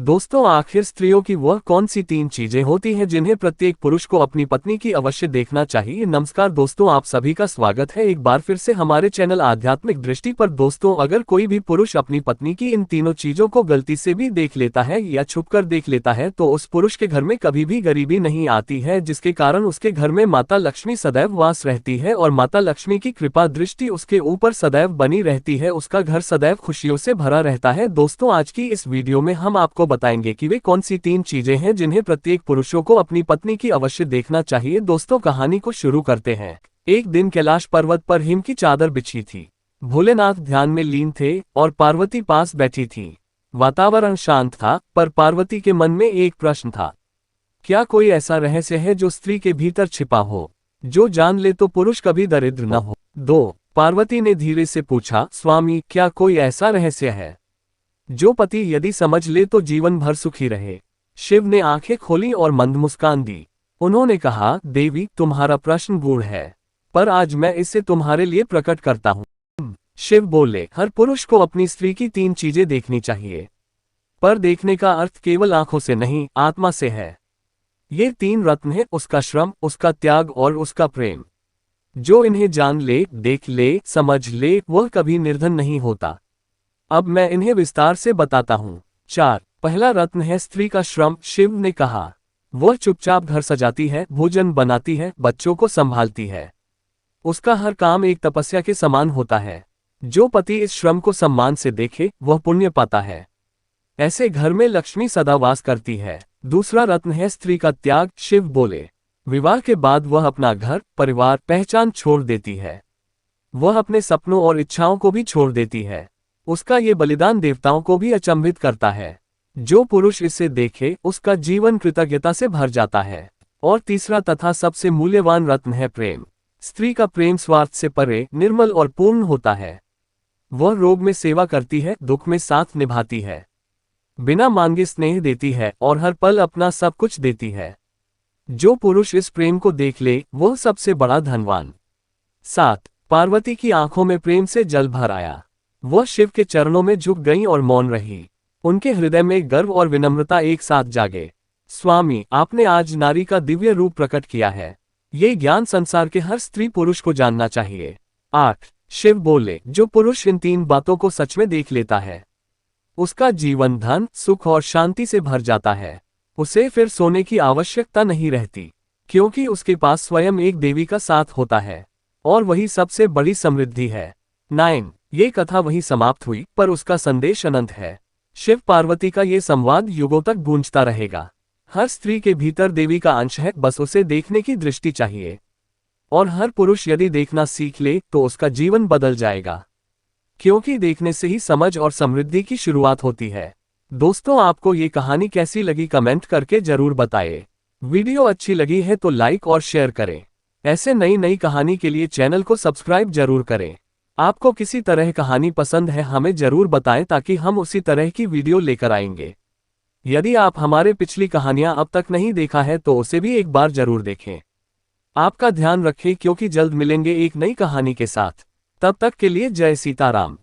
दोस्तों, आखिर स्त्रियों की वह कौन सी 3 चीजें होती हैं जिन्हें प्रत्येक पुरुष को अपनी पत्नी की अवश्य देखना चाहिए। नमस्कार दोस्तों, आप सभी का स्वागत है एक बार फिर से हमारे चैनल आध्यात्मिक दृष्टि पर। दोस्तों, अगर कोई भी पुरुष अपनी पत्नी की इन तीनों चीजों को गलती से भी देख लेता है या छुपकर देख लेता है तो उस पुरुष के घर में कभी भी गरीबी नहीं आती है, जिसके कारण उसके घर में माता लक्ष्मी सदैव वास रहती है और माता लक्ष्मी की कृपा दृष्टि उसके ऊपर सदैव बनी रहती है। उसका घर सदैव खुशियों से भरा रहता है। दोस्तों, आज की इस वीडियो में हम आपको बताएंगे कि वे कौन सी 3 चीजें हैं जिन्हें प्रत्येक पुरुषों को अपनी पत्नी की अवश्य देखना चाहिए। दोस्तों, कहानी को शुरू करते हैं। एक दिन कैलाश पर्वत पर हिम की चादर बिछी थी। भोलेनाथ ध्यान में लीन थे और पार्वती पास बैठी थी। वातावरण शांत था, पर पार्वती के मन में एक प्रश्न था। क्या कोई ऐसा रहस्य है जो स्त्री के भीतर छिपा हो, जो जान ले तो पुरुष कभी दरिद्र न हो? 2. पार्वती ने धीरे से पूछा, स्वामी, क्या कोई ऐसा रहस्य है जो पति यदि समझ ले तो जीवन भर सुखी रहे? शिव ने आंखें खोली और मंद मुस्कान दी। उन्होंने कहा, देवी, तुम्हारा प्रश्न गूढ़ है, पर आज मैं इसे तुम्हारे लिए प्रकट करता हूँ। शिव बोले, हर पुरुष को अपनी स्त्री की 3 चीजें देखनी चाहिए, पर देखने का अर्थ केवल आंखों से नहीं, आत्मा से है। ये 3 रत्न हैं, उसका श्रम, उसका त्याग और उसका प्रेम। जो इन्हें जान ले, देख ले, समझ ले, वह कभी निर्धन नहीं होता। अब मैं इन्हें विस्तार से बताता हूँ। 4. पहला रत्न है स्त्री का श्रम। शिव ने कहा, वह चुपचाप घर सजाती है, भोजन बनाती है, बच्चों को संभालती है। उसका हर काम एक तपस्या के समान होता है। जो पति इस श्रम को सम्मान से देखे वह पुण्य पाता है। ऐसे घर में लक्ष्मी सदा वास करती है। दूसरा रत्न है स्त्री का त्याग। शिव बोले, विवाह के बाद वह अपना घर, परिवार, पहचान छोड़ देती है। वह अपने सपनों और इच्छाओं को भी छोड़ देती है। उसका ये बलिदान देवताओं को भी अचंभित करता है। जो पुरुष इसे देखे उसका जीवन कृतज्ञता से भर जाता है। और तीसरा तथा सबसे मूल्यवान रत्न है प्रेम। स्त्री का प्रेम स्वार्थ से परे, निर्मल और पूर्ण होता है। वह रोग में सेवा करती है, दुख में साथ निभाती है, बिना मांगे स्नेह देती है और हर पल अपना सब कुछ देती है। जो पुरुष इस प्रेम को देख ले वह सबसे बड़ा धनवान। 7. पार्वती की आंखों में प्रेम से जल भर आया। वह शिव के चरणों में झुक गईं और मौन रही। उनके हृदय में गर्व और विनम्रता एक साथ जागे। स्वामी, आपने आज नारी का दिव्य रूप प्रकट किया है। ये ज्ञान संसार के हर स्त्री पुरुष को जानना चाहिए। 8. शिव बोले, जो पुरुष इन 3 बातों को सच में देख लेता है उसका जीवन धन, सुख और शांति से भर जाता है। उसे फिर सोने की आवश्यकता नहीं रहती, क्योंकि उसके पास स्वयं एक देवी का साथ होता है और वही सबसे बड़ी समृद्धि है। 9. ये कथा वहीं समाप्त हुई, पर उसका संदेश अनंत है। शिव पार्वती का ये संवाद युगों तक गूंजता रहेगा। हर स्त्री के भीतर देवी का अंश है, बस उसे देखने की दृष्टि चाहिए। और हर पुरुष यदि देखना सीख ले तो उसका जीवन बदल जाएगा, क्योंकि देखने से ही समझ और समृद्धि की शुरुआत होती है। दोस्तों, आपको ये कहानी कैसी लगी कमेंट करके जरूर बताएं। वीडियो अच्छी लगी है तो लाइक और शेयर करें। ऐसे नई नई कहानी के लिए चैनल को सब्सक्राइब जरूर करें। आपको किसी तरह कहानी पसंद है हमें जरूर बताएं, ताकि हम उसी तरह की वीडियो लेकर आएंगे। यदि आप हमारे पिछली कहानियां अब तक नहीं देखा है तो उसे भी एक बार जरूर देखें। आपका ध्यान रखें, क्योंकि जल्द मिलेंगे एक नई कहानी के साथ। तब तक के लिए जय सीताराम।